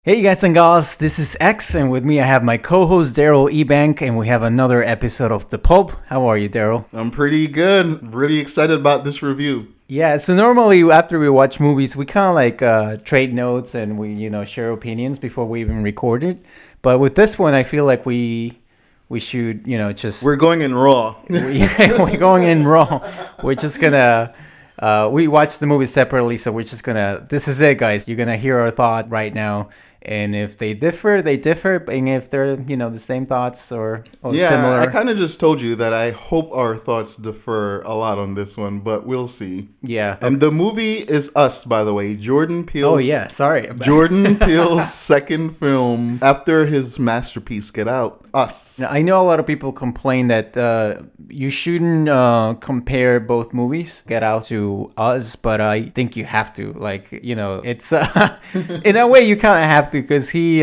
Hey guys and gals, this is X, and with me I have my co-host Daryl Ebank, and we have another episode of The Pulp. How are you, Daryl? I'm pretty good. Really excited about this review. Yeah, so normally after we watch movies, we kind of like trade notes and we, share opinions before we even record it. But with this one, I feel like we should, just... We're going in raw. We're going in raw. We're just gonna... we watched the movie separately, so we're just gonna... This is it, guys. You're gonna hear our thought right now. And if they differ, they differ. And if they're, the same thoughts or similar. I kind of just told you that I hope our thoughts differ a lot on this one, but we'll see. Yeah. And the movie is Us, by the way. Jordan Peele. Oh, yeah. Sorry. Jordan Peele's second film after his masterpiece, Get Out. Us. Now, I know a lot of people complain that you shouldn't compare both movies, Get Out to Us, but I think you have to. Like, it's in a way you kind of have to, because he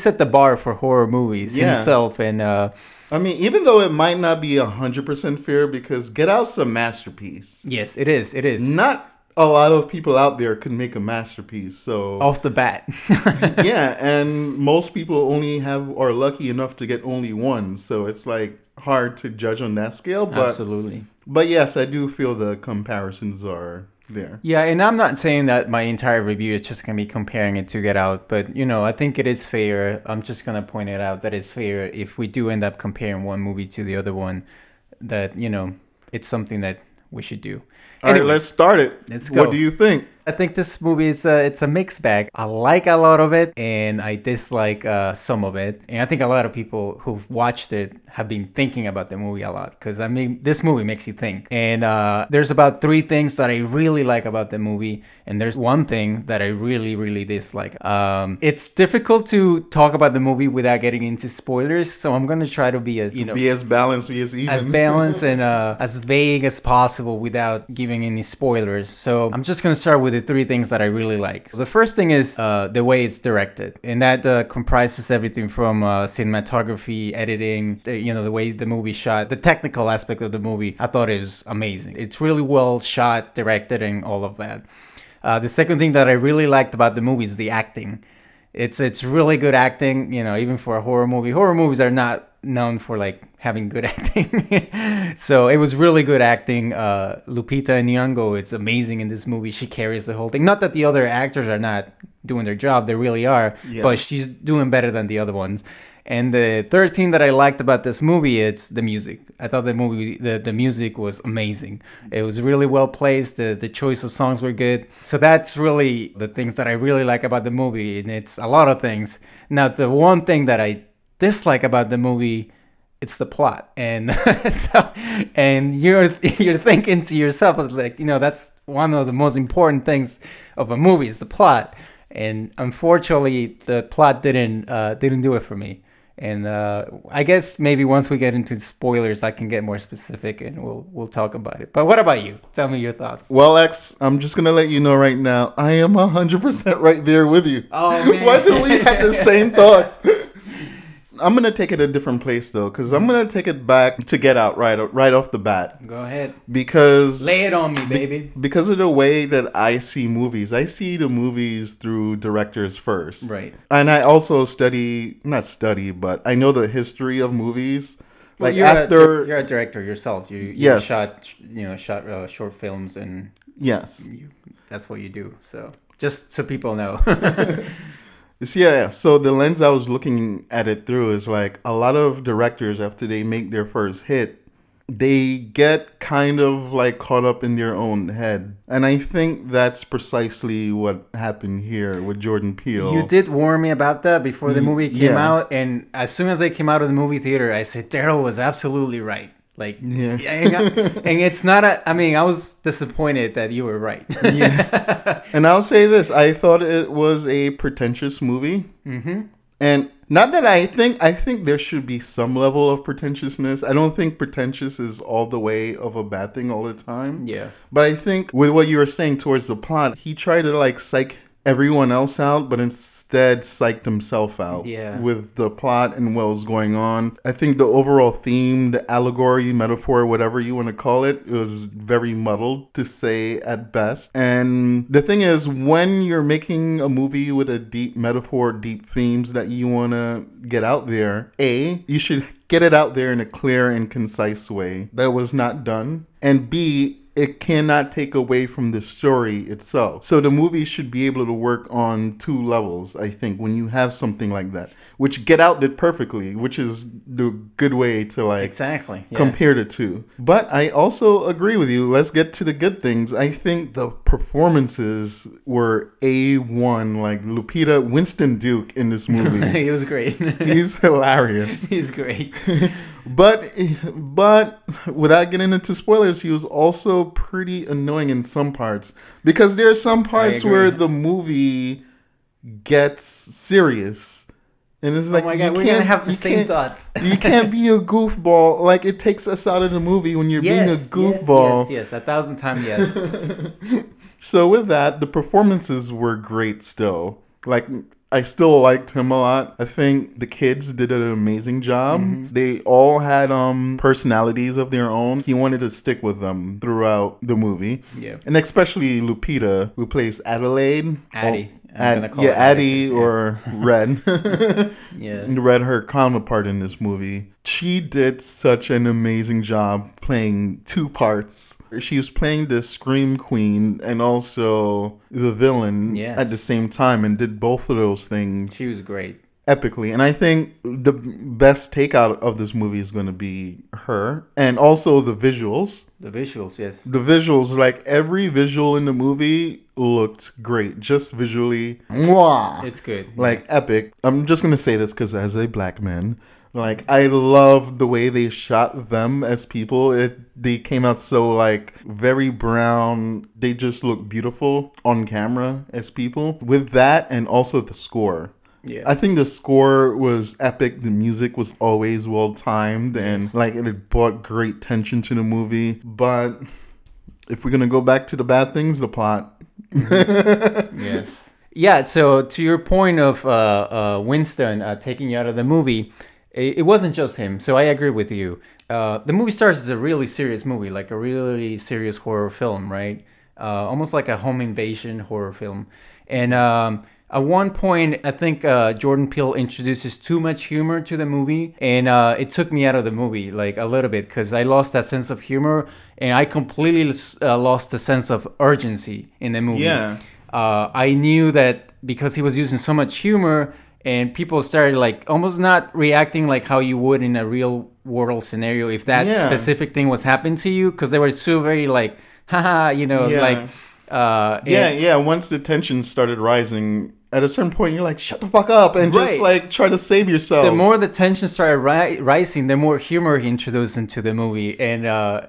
set the bar for horror movies himself, and I mean, even though it might not be 100% fair, because Get Out's a masterpiece. Yes, it is. It is. Not a lot of people out there can make a masterpiece, so off the bat. Yeah, and most people only are lucky enough to get only one, so it's like hard to judge on that scale. But absolutely. But yes, I do feel the comparisons are there. Yeah, and I'm not saying that my entire review is just gonna be comparing it to Get Out, but I think it is fair. I'm just gonna point it out that it's fair if we do end up comparing one movie to the other one, that it's something that we should do. Anyway, all right, let's start it. Let's go. What do you think? I think this movie is it's a mixed bag. I like a lot of it, and I dislike some of it. And I think a lot of people who've watched it have been thinking about the movie a lot, because I mean, this movie makes you think. And there's about three things that I really like about the movie, and there's one thing that I really, really dislike. It's difficult to talk about the movie without getting into spoilers, so I'm gonna try to be as be as balanced, be as even, as balanced and as vague as possible without giving any spoilers. So I'm just gonna start with the three things that I really like. The first thing is the way it's directed, and that comprises everything from cinematography, editing, the way the movie shot, the technical aspect of the movie. I thought is amazing. It's really well shot, directed, and all of that. The second thing that I really liked about the movie is the acting. It's really good acting, even for a horror movie. Horror movies are not known for like having good acting. So it was really good acting. Lupita Nyong'o is amazing in this movie. She carries the whole thing. Not that the other actors are not doing their job, they really are, but she's doing better than the other ones. And the third thing that I liked about this movie is the music. I thought the music was amazing. It was really well placed. The choice of songs were good. So that's really the things that I really like about the movie, and it's a lot of things. Now, the one thing that I dislike about the movie, it's the plot. And and you're thinking to yourself, it's like, that's one of the most important things of a movie is the plot. And unfortunately, the plot didn't do it for me. And I guess maybe once we get into spoilers, I can get more specific and we'll talk about it. But what about you? Tell me your thoughts. Well, X, I'm just gonna let you know right now, I am 100% right there with you. Oh man, why did we have the same thought? I'm going to take it a different place, though, because I'm going to take it back to Get Out right off the bat. Go ahead. Because... lay it on me, baby. Because of the way that I see movies. I see the movies through directors first. Right. And I also not study, but I know the history of movies. Well, you're a director yourself. You shot short films, and yes, that's what you do. So just so people know. Yeah, so the lens I was looking at it through is like a lot of directors, after they make their first hit, they get kind of like caught up in their own head. And I think that's precisely what happened here with Jordan Peele. You did warn me about that before the movie came out, and as soon as they came out of the movie theater, I said, Daryl was absolutely right. Like, and it's not I was disappointed that you were right. And I'll say this, I thought it was a pretentious movie. Mm-hmm. And not that I think there should be some level of pretentiousness. I don't think pretentious is all the way of a bad thing all the time. Yeah. But I think with what you were saying towards the plot, he tried to like psych everyone else out, but instead psyched himself out with the plot and what was going on. I think the overall theme, the allegory, metaphor, whatever you want to call it, was very muddled to say at best. And the thing is, when you're making a movie with a deep metaphor, deep themes that you want to get out there, you should get it out there in a clear and concise way. That was not done. And B, it cannot take away from the story itself. So the movie should be able to work on two levels, I think, when you have something like that, which Get Out did perfectly, which is the good way to compare the two. But I also agree with you. Let's get to the good things. I think the performances were A1. Like Lupita, Winston Duke in this movie. He was great. He's hilarious. He's great. But without getting into spoilers, he was also pretty annoying in some parts, because there are some parts where the movie gets serious, and it's like, oh my God, we're gonna have the same thoughts. You can't be a goofball. Like, it takes us out of the movie when you're being a goofball. Yes, 1,000 times yes. So with that, the performances were great still. Like, I still liked him a lot. I think the kids did an amazing job. Mm-hmm. They all had personalities of their own. He wanted to stick with them throughout the movie. Yeah. And especially Lupita, who plays Adelaide. Addie. Addie or Red. Yeah. Red, her counterpart in this movie. She did such an amazing job playing two parts. She was playing the Scream Queen and also the villain at the same time, and did both of those things. She was great. Epically. And I think the best takeout of this movie is going to be her. And also the visuals. The visuals, yes. The visuals, like every visual in the movie looked great. Just visually. Mwah! It's good. Like epic. I'm just going to say this because as a black man, like, I love the way they shot them as people. They came out so, like, very brown. They just look beautiful on camera as people. With that, and also the score. Yeah. I think the score was epic. The music was always well-timed. And, like, it brought great tension to the movie. But if we're going to go back to the bad things, the plot. Yes. Yeah, so to your point of Winston taking you out of the movie, it wasn't just him, so I agree with you. The movie starts as a really serious movie, like a really serious horror film, right? Almost like a home invasion horror film. And at one point, I think Jordan Peele introduces too much humor to the movie, and it took me out of the movie, like, a little bit, because I lost that sense of humor, and I completely lost the sense of urgency in the movie. Yeah. I knew that because he was using so much humor, and people started, like, almost not reacting like how you would in a real world scenario if that specific thing was happening to you, because they were so very, like, haha, like... Once the tension started rising, at a certain point, you're like, shut the fuck up, and just, like, try to save yourself. The more the tension started rising, the more humor he introduced into the movie, and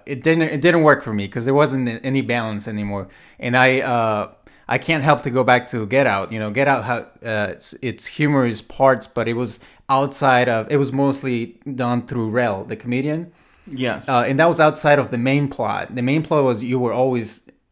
it didn't work for me, because there wasn't any balance anymore. And I can't help to go back to Get Out. Get Out, its humorous parts, but it was it was mostly done through Rel, the comedian. Yes. And that was outside of the main plot. The main plot was you were always,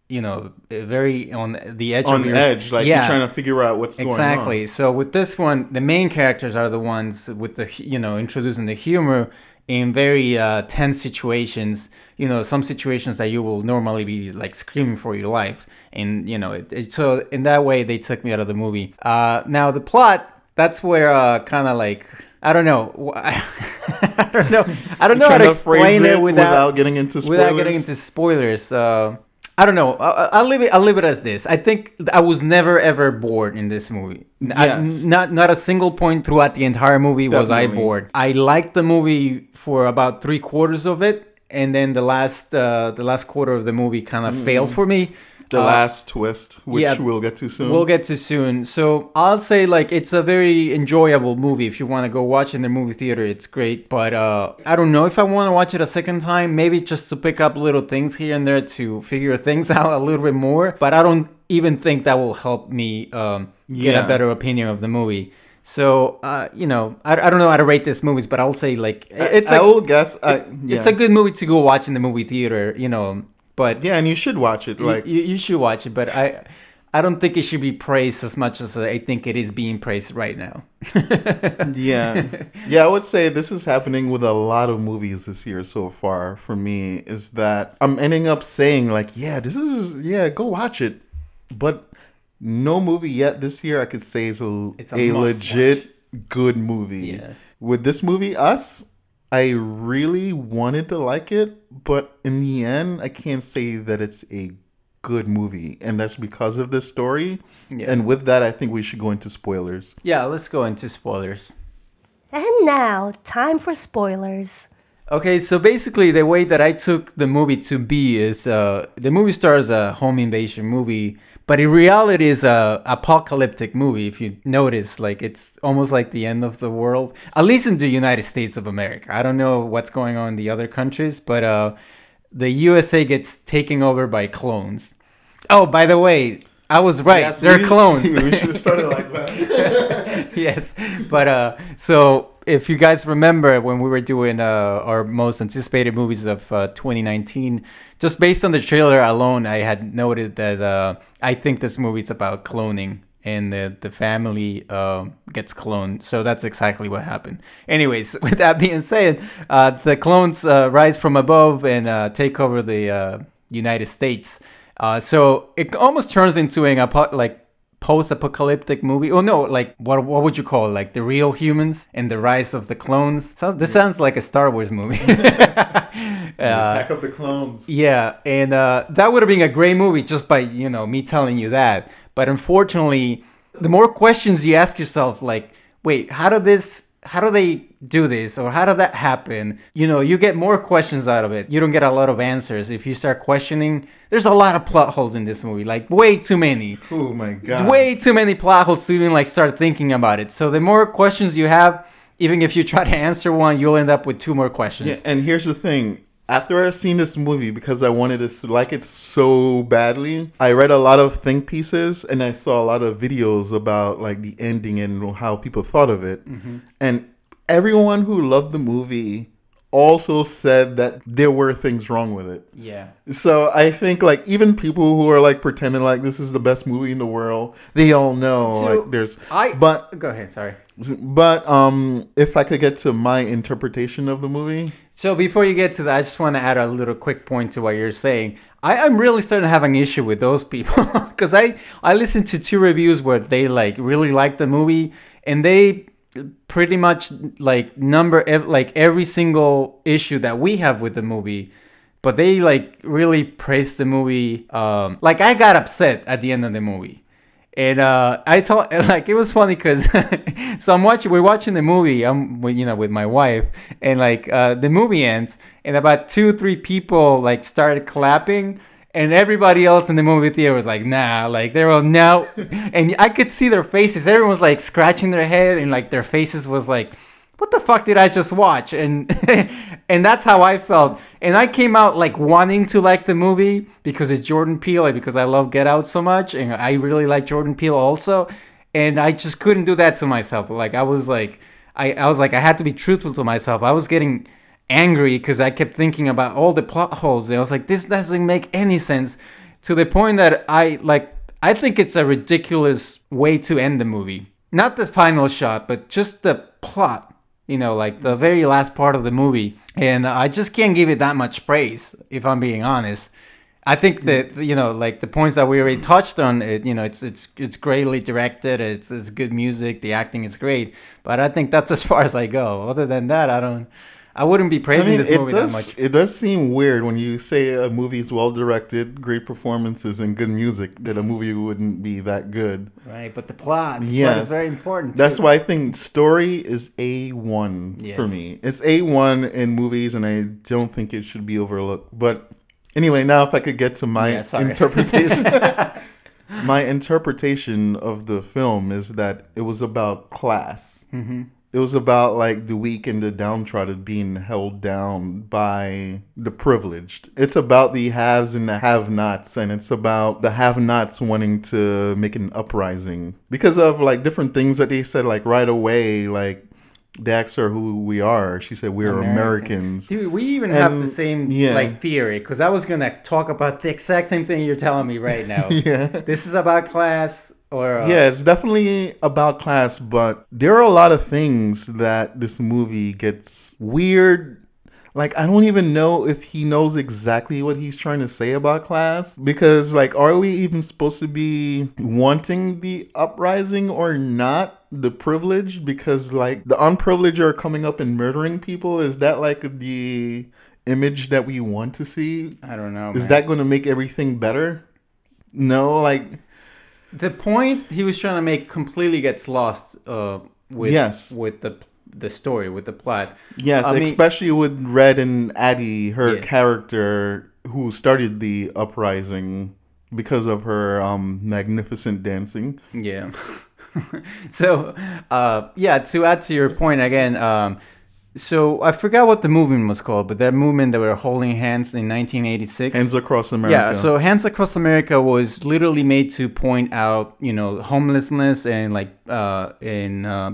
very on the edge of your... On edge, like you're trying to figure out what's going on. Exactly. So with this one, the main characters are the ones with the, introducing the humor in very tense situations. Some situations that you will normally be, like, screaming for your life. And, so in that way, they took me out of the movie. Now, the plot, that's where kind of, like, I don't know. I don't know how to explain it without getting into spoilers. I don't know. I'll leave it as this. I think I was never ever bored in this movie. Yes. Not a single point throughout the entire movie was I bored. I liked the movie for about 3/4 of it, and then the last quarter of the movie kind of failed for me. The last twist, which we'll get to soon. We'll get to soon. So I'll say, like, it's a very enjoyable movie. If you want to go watch it in the movie theater, it's great. But I don't know if I want to watch it a second time. Maybe just to pick up little things here and there to figure things out a little bit more. But I don't even think that will help me get a better opinion of the movie. So, I don't know how to rate this movie, but I'll say, like, it's a good movie to go watch in the movie theater, But and you should watch it. Like you should watch it, but I I don't think it should be praised as much as I think it is being praised right now. Yeah. Yeah, I would say this is happening with a lot of movies this year so far for me, is that I'm ending up saying like, yeah, go watch it. But no movie yet this year I could say is a legit good movie. Yeah. With this movie, Us, I really wanted to like it, but in the end, I can't say that it's a good movie, and that's because of this story. Yeah. And with that, I think we should go into spoilers. Yeah, let's go into spoilers. And now, time for spoilers. Okay, so basically the way that I took the movie to be is the movie stars a home invasion movie, but in reality is a apocalyptic movie. If you notice, like it's almost like the end of the world, at least in the United States of America. I don't know what's going on in the other countries, but the USA gets taken over by clones. Oh, by the way, I was right. Yes, they're clones. We should have started like that. Yes, but so if you guys remember when we were doing our most anticipated movies of 2019, just based on the trailer alone, I had noted that I think this movie's about cloning, and the family gets cloned. So that's exactly what happened. Anyways, with that being said, the clones rise from above and take over the United States. So it almost turns into an post-apocalyptic movie. Oh no, like what would you call it? Like the real humans and the rise of the clones. So this sounds like a Star Wars movie. Attack of the Clones. Yeah, and that would have been a great movie just by me telling you that. But unfortunately, the more questions you ask yourself, like, wait, how do they do this, or how did that happen? You get more questions out of it. You don't get a lot of answers if you start questioning. There's a lot of plot holes in this movie, like way too many. Oh my god. Way too many plot holes to even start thinking about it. So the more questions you have, even if you try to answer one, you'll end up with two more questions. Yeah, and here's the thing. After I've seen this movie, because I wanted to like it so badly, I read a lot of think pieces and I saw a lot of videos about like the ending and how people thought of it. Mm-hmm. And everyone who loved the movie also said that there were things wrong with it. Yeah. So I think like even people who are like pretending like this is the best movie in the world, they all know Go ahead, sorry. But if I could get to my interpretation of the movie. So before you get to that, I just want to add a little quick point to what you're saying. I'm really starting to have an issue with those people because I listened to 2 reviews where they really liked the movie, and they pretty much number every single issue that we have with the movie, but they really praised the movie. I got upset at the end of the movie. And I thought it was funny because so we're watching the movie with my wife, and the movie ends and about 2-3 people started clapping, and everybody else in the movie theater was like nah, they were no, and I could see their faces. Everyone was scratching their head, and their faces was what the fuck did I just watch? And and that's how I felt. And I came out wanting to like the movie because it's Jordan Peele, because I love Get Out so much, and I really like Jordan Peele also. And I just couldn't do that to myself. I was I had to be truthful to myself. I was getting angry because I kept thinking about all the plot holes. And I was like, this doesn't make any sense. To the point that I think it's a ridiculous way to end the movie. Not the final shot, but just the plot. The very last part of the movie. And I just can't give it that much praise, if I'm being honest. I think that, the points that we already touched on, it's greatly directed, it's good music, the acting is great, but I think that's as far as I go. Other than that, I wouldn't be praising this movie that much. It does seem weird when you say a movie is well directed, great performances, and good music, that a movie wouldn't be that good. Right, but the plot is very important. That's why I think story is A1 for me. It's A1 in movies, and I don't think it should be overlooked. But anyway, now if I could get to my interpretation. My interpretation of the film is that it was about class. Mm-hmm. It was about the weak and the downtrodden being held down by the privileged. It's about the haves and the have-nots, and it's about the have-nots wanting to make an uprising because of different things that they said right away. they asked her who we are. She said we're Americans. Dude, we even have the same like theory, because I was gonna talk about the exact same thing you're telling me right now. Yeah. This is about class, or yeah, it's definitely about class, but there are a lot of things that this movie gets weird. Like, I don't even know if he knows exactly what he's trying to say about class. Because, like, are we even supposed to be wanting the uprising or not? The privilege? Because, like, the unprivileged are coming up and murdering people. Is that, like, the image that we want to see? I don't know, Is that going to make everything better? No, like... The point he was trying to make completely gets lost with the story, with the plot. Yes, especially with Red and Addie, her character who started the uprising because of her magnificent dancing. Yeah. So, to add to your point again, so I forgot what the movement was called, but that movement that were holding hands in 1986. Hands Across America. Yeah, so Hands Across America was literally made to point out, homelessness and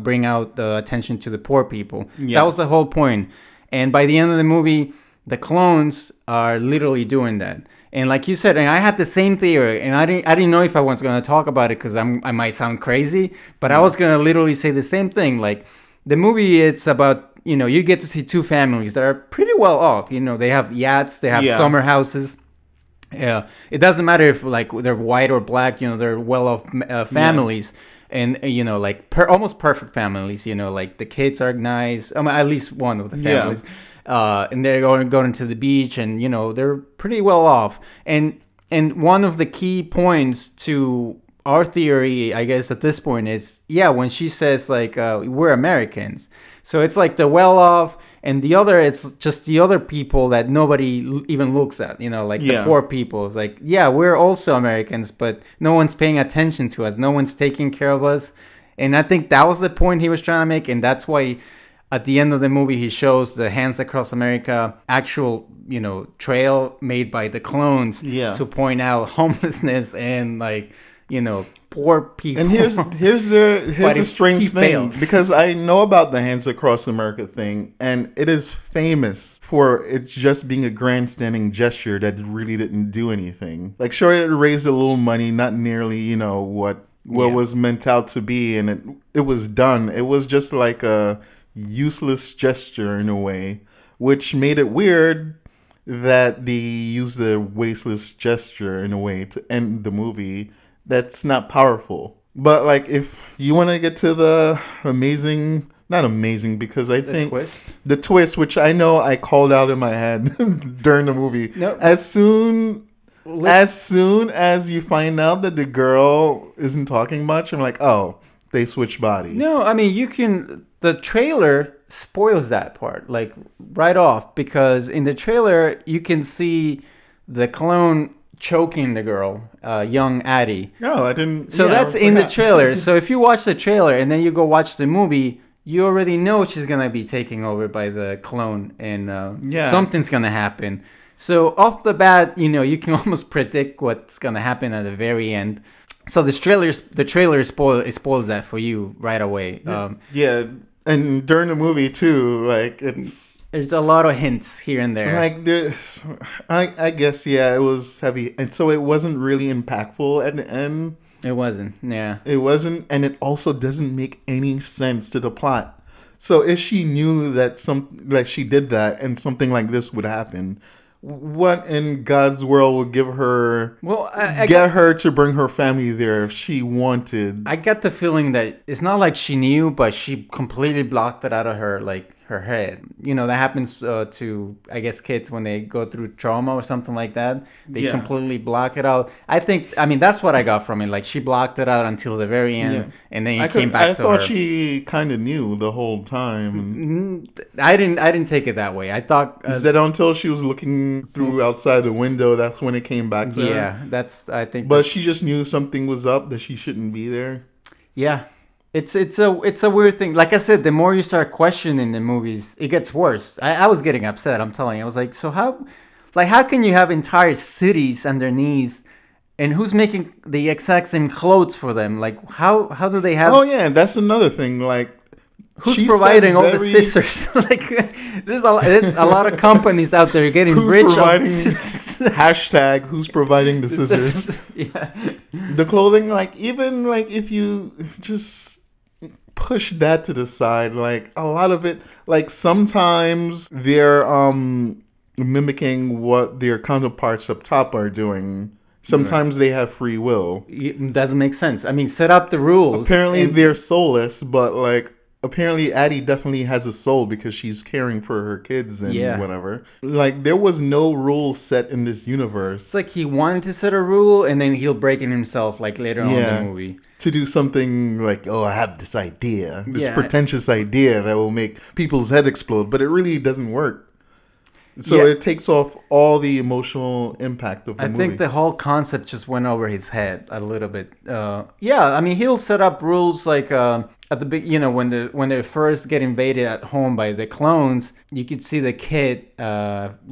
bring out the attention to the poor people. Yeah. That was the whole point. And by the end of the movie, the clones are literally doing that. And like you said, and I had the same theory, and I didn't know if I was going to talk about it because I might sound crazy, but I was going to literally say the same thing. Like, the movie, it's about, you get to see two families that are pretty well off. They have yachts, they have summer houses. Yeah, it doesn't matter if like they're white or black. They're well off families, and almost perfect families. Like the kids are nice. At least one of the families. And they're going to the beach, and they're pretty well off. And one of the key points to our theory, I guess, at this point is when she says like we're Americans. So it's like the well-off, and the other, it's just the other people that nobody even looks at, the poor people. It's like, we're also Americans, but no one's paying attention to us. No one's taking care of us. And I think that was the point he was trying to make, and that's why at the end of the movie he shows the Hands Across America actual, trail made by the clones to point out homelessness and, poor people. And here's the strange thing, because I know about the Hands Across America thing, and it is famous for it just being a grandstanding gesture that really didn't do anything. Like, sure, it raised a little money, not nearly, what was meant out to be, and it was done. It was just like a useless gesture in a way, which made it weird that they used the wasteless gesture in a way to end the movie. That's not powerful. But, like, if you want to get to the not amazing, because I think the twist, which I know I called out in my head during the movie, as soon as you find out that the girl isn't talking much, I'm like, oh, they switch bodies. No, I mean, the trailer spoils that part, like, right off, because in the trailer, you can see the clone choking the girl, young Addie. No, I didn't. So that's in the trailer. So if you watch the trailer and then you go watch the movie, you already know she's going to be taken over by the clone, and something's going to happen. So off the bat, you can almost predict what's going to happen at the very end. So the trailer spoils that for you right away. And during the movie too, like there's a lot of hints here and there. Like I guess it was heavy, and so it wasn't really impactful at the end. It wasn't. Yeah. It wasn't, and it also doesn't make any sense to the plot. So if she knew that she did that and something like this would happen, what in God's world would give her get her to bring her family there if she wanted? I get the feeling that it's not like she knew, but she completely blocked it out of her head. That happens to, I guess, kids when they go through trauma or something like that. They completely block it out. I mean, that's what I got from it. Like, she blocked it out until the very end, and then it came back to her. I thought she kind of knew the whole time. I didn't take it that way. I thought that until she was looking through outside the window, that's when it came back to her. Yeah, I think. But she just knew something was up, that she shouldn't be there. Yeah. It's a weird thing. Like I said, the more you start questioning the movies, it gets worse. I was getting upset. I'm telling you. I was like, so how can you have entire cities underneath, and who's making the exact same clothes for them? Like, how do they have? Oh yeah, that's another thing. Like, Who's She providing said all the very- scissors? Like, there's a lot of companies out there getting Who's rich. providing hashtag who's providing the scissors? Yeah. The clothing, like even like if you just push that to the side, like a lot of it, like sometimes they're mimicking what their counterparts up top are doing. Sometimes they have free will. It doesn't make sense. I mean, set up the rules. Apparently they're soulless, but like apparently Addie definitely has a soul because she's caring for her kids and whatever. Like there was no rule set in this universe. It's like he wanted to set a rule and then he'll break it himself like later on in the movie. To do something like, oh, I have this idea, this pretentious idea that will make people's head explode, but it really doesn't work. So it takes off all the emotional impact of the movie. I think the whole concept just went over his head a little bit. I mean, he'll set up rules like at the big, when they first get invaded at home by the clones, you could see the kid,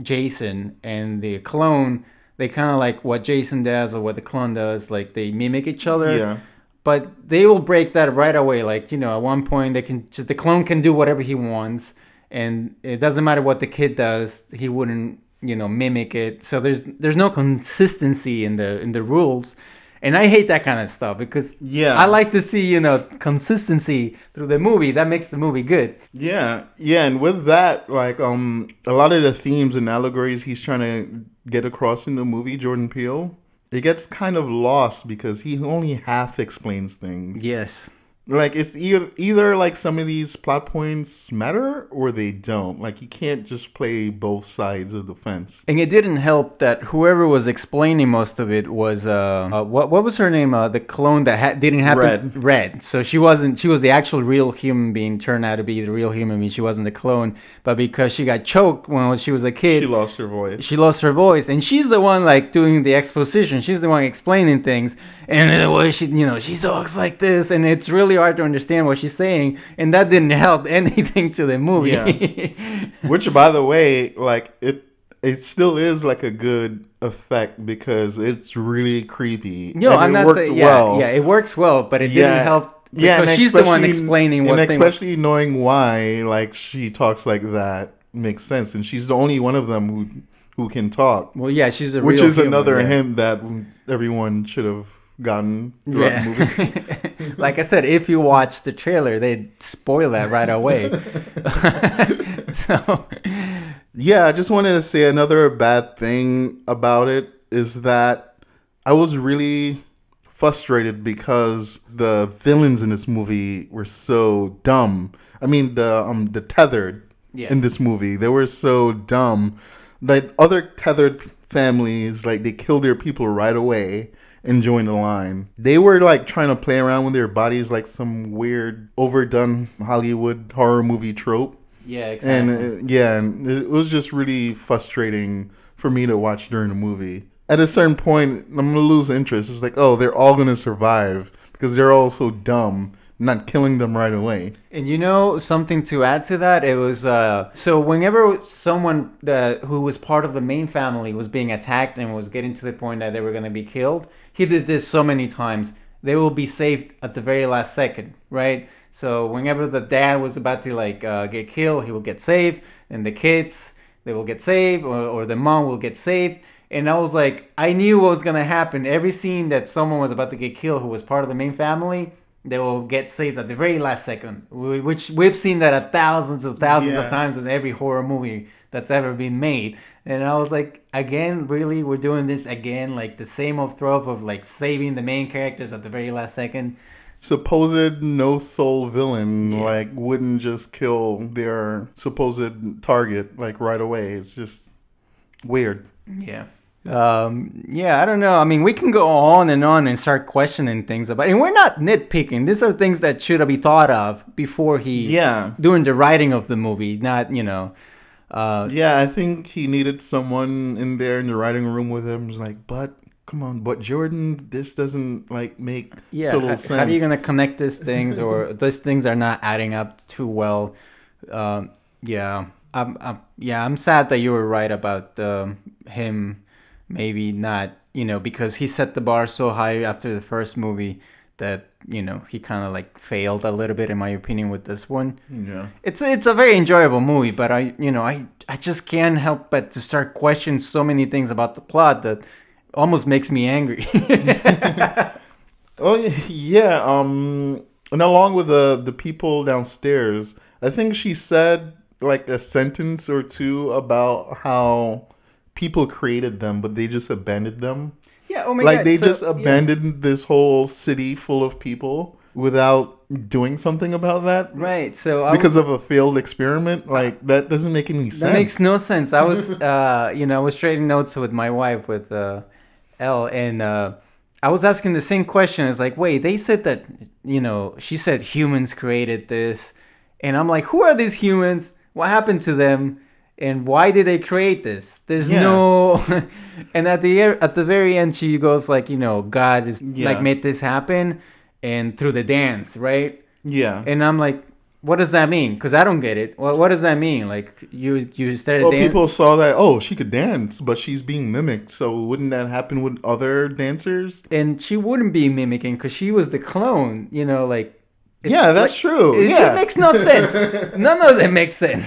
Jason, and the clone. They kind of like what Jason does or what the clone does, like they mimic each other. Yeah. But they will break that right away. Like, at one point the clone can do whatever he wants. And it doesn't matter what the kid does, he wouldn't, mimic it. So there's no consistency in the rules, and I hate that kind of stuff because I like to see consistency through the movie. That makes the movie good. Yeah, and with that, like a lot of the themes and allegories he's trying to get across in the movie, Jordan Peele, it gets kind of lost because he only half explains things. Yes. Like, it's either like some of these plot points matter or they don't. Like, you can't just play both sides of the fence. And it didn't help that whoever was explaining most of it was, what was her name? The clone that didn't happen. Red. So she was the actual real human being, turned out to be the real human being. She wasn't the clone. But because she got choked when she was a kid. She lost her voice. And she's the one, like, doing the exposition. She's the one explaining things. And the way she talks like this, and it's really hard to understand what she's saying, and that didn't help anything to the movie. Yeah. Which, by the way, like it still is like a good effect because it's really creepy. No, I'm not saying it works well, but it didn't help because she's the one explaining what things. And especially knowing why, like she talks like that makes sense, and she's the only one of them who can talk. Well, yeah, she's a which real is human, another hint that everyone should have gotten throughout the movie. Like I said, if you watch the trailer, they'd spoil that right away. So, I just wanted to say another bad thing about it is that I was really frustrated because the villains in this movie were so dumb. I mean, the tethered in this movie, they were so dumb. Like other tethered families, like they kill their people right away and join the line. They were like trying to play around with their bodies like some weird overdone Hollywood horror movie trope. Yeah, exactly. And it was just really frustrating for me to watch during the movie. At a certain point, I'm going to lose interest. It's like, oh, they're all going to survive because they're all so dumb, not killing them right away. And something to add to that, it was, so whenever someone who was part of the main family was being attacked and was getting to the point that they were going to be killed, he did this so many times. They will be saved at the very last second, right? So whenever the dad was about to get killed, he will get saved, and the kids, they will get saved, or the mom will get saved. And I was like, I knew what was going to happen. Every scene that someone was about to get killed who was part of the main family, they will get saved at the very last second, which we've seen that thousands of times in every horror movie that's ever been made. And I was like, again, really, we're doing this again, like the same old trope of like saving the main characters at the very last second. Supposed no soul villain like wouldn't just kill their supposed target like right away. It's just weird. Yeah. I don't know. I mean, we can go on and start questioning things about it. And we're not nitpicking. These are things that should be thought of before during the writing of the movie, not, I think he needed someone in there in the writing room with him. It was like, but come on, but Jordan, this doesn't like make total sense. How are you going to connect these things, or these things are not adding up too well? I'm sad that you were right about him maybe not, because he set the bar so high after the first movie that he kind of like failed a little bit in my opinion with this one. Yeah. It's a very enjoyable movie, but I just can't help but to start questioning so many things about the plot that almost makes me angry. Oh yeah. And along with the people downstairs, I think she said like a sentence or two about how people created them, but they just abandoned them. Yeah, oh my like God. they just abandoned this whole city full of people without doing something about that. Right. So because of a failed experiment, like that doesn't make any sense. That makes no sense. I was I was trading notes with my wife with Elle, and I was asking the same question. It's like, wait, they said that she said humans created this, and I'm like, who are these humans? What happened to them? And why did they create this? There's no, and at the very end, she goes like, God is like made this happen, and through the dance, right? Yeah. And I'm like, what does that mean? Because I don't get it. Well, what does that mean? Like you started dancing? People saw that she could dance, but she's being mimicked. So wouldn't that happen with other dancers? And she wouldn't be mimicking because she was the clone. Yeah, that's true. It makes no sense. None of it makes sense.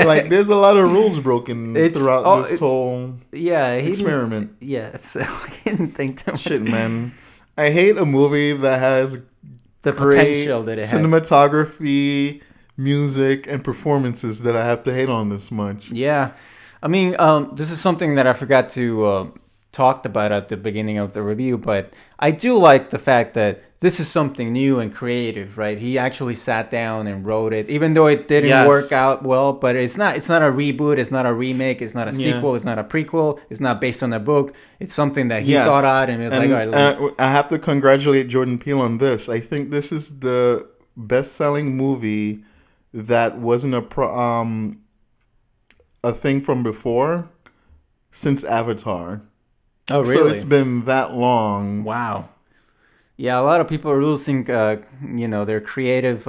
Like, there's a lot of rules broken throughout this whole experiment. So I didn't think that. Shit, man. I hate a movie that has the great potential that it has. Cinematography, music, and performances that I have to hate on this much. Yeah. I mean, this is something that I forgot to talk about at the beginning of the review, but I do like the fact that this is something new and creative, right? He actually sat down and wrote it, even though it didn't work out well. But it's not a reboot, it's not a remake, it's not a sequel, it's not a prequel, it's not based on a book. It's something that he thought out and it was I have to congratulate Jordan Peele on this. I think this is the best-selling movie that wasn't a thing from before since Avatar. Oh, really? So it's been that long. Wow. Yeah, a lot of people are losing, their creative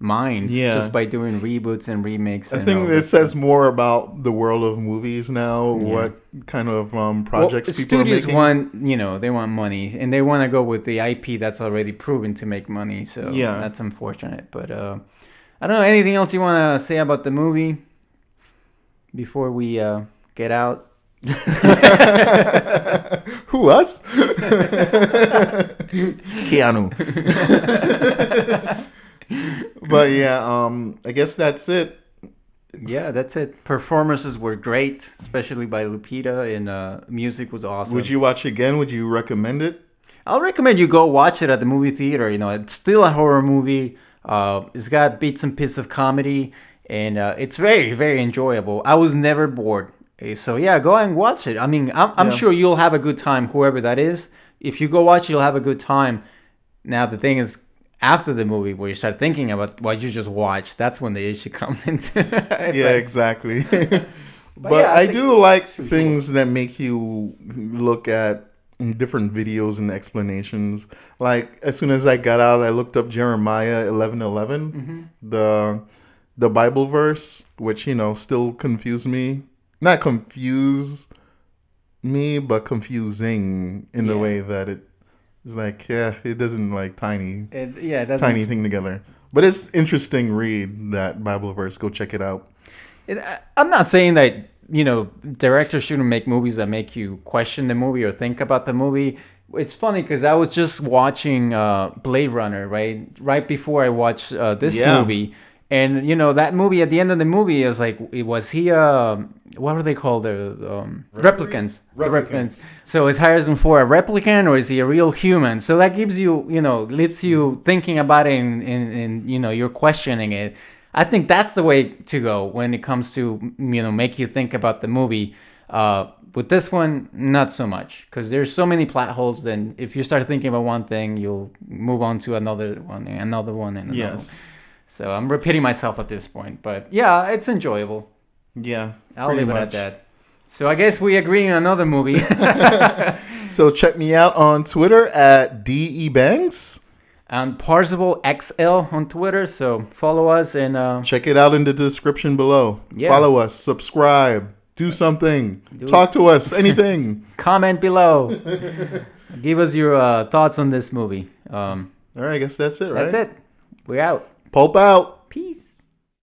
mind just by doing reboots and remakes. I think it says more about the world of movies now. What kind of projects people are making. Want, they want money, and they want to go with the IP that's already proven to make money. So that's unfortunate. But I don't know. Anything else you want to say about the movie before we get out? Who, us? Keanu. But I guess that's it. Yeah, that's it. Performances were great, especially by Lupita, and music was awesome. Would you watch again? Would you recommend it? I'll recommend you go watch it at the movie theater. It's still a horror movie. It's got bits and pieces of comedy, and it's very, very enjoyable. I was never bored. So go and watch it. I mean, I'm sure you'll have a good time, whoever that is. If you go watch it, you'll have a good time. Now, the thing is, after the movie, where you start thinking about what you just watched, that's when the issue comes into. Exactly. But I do like things that make you look at different videos and explanations. Like, as soon as I got out, I looked up Jeremiah 11:11, the Bible verse, which, still confused me. Not confuse me, but confusing in the way that it's like, it doesn't like tiny thing together. But it's interesting read, that Bible verse. Go check it out. I'm not saying that, directors shouldn't make movies that make you question the movie or think about the movie. It's funny because I was just watching Blade Runner, right before I watched this movie. And, that movie, at the end of the movie, is like, was he, what were they called? Replicants. The replicants. So is Harrison Ford a replicant, or is he a real human? So that gives you, leaves you thinking about it, and you're questioning it. I think that's the way to go when it comes to, make you think about the movie. With this one, not so much, because there's so many plot holes. Then if you start thinking about one thing, you'll move on to another one, and another one, and another one. So I'm repeating myself at this point, but it's enjoyable. Yeah, I'll leave it at that. So I guess we agree on another movie. So check me out on Twitter at DEBanks. And Parzival XL on Twitter, so follow us and... check it out in the description below. Yeah. Follow us, subscribe. Do something. Talk to us. Anything. Comment below. Give us your thoughts on this movie. All right, I guess that's it, right? That's it. We're out. Pulp out.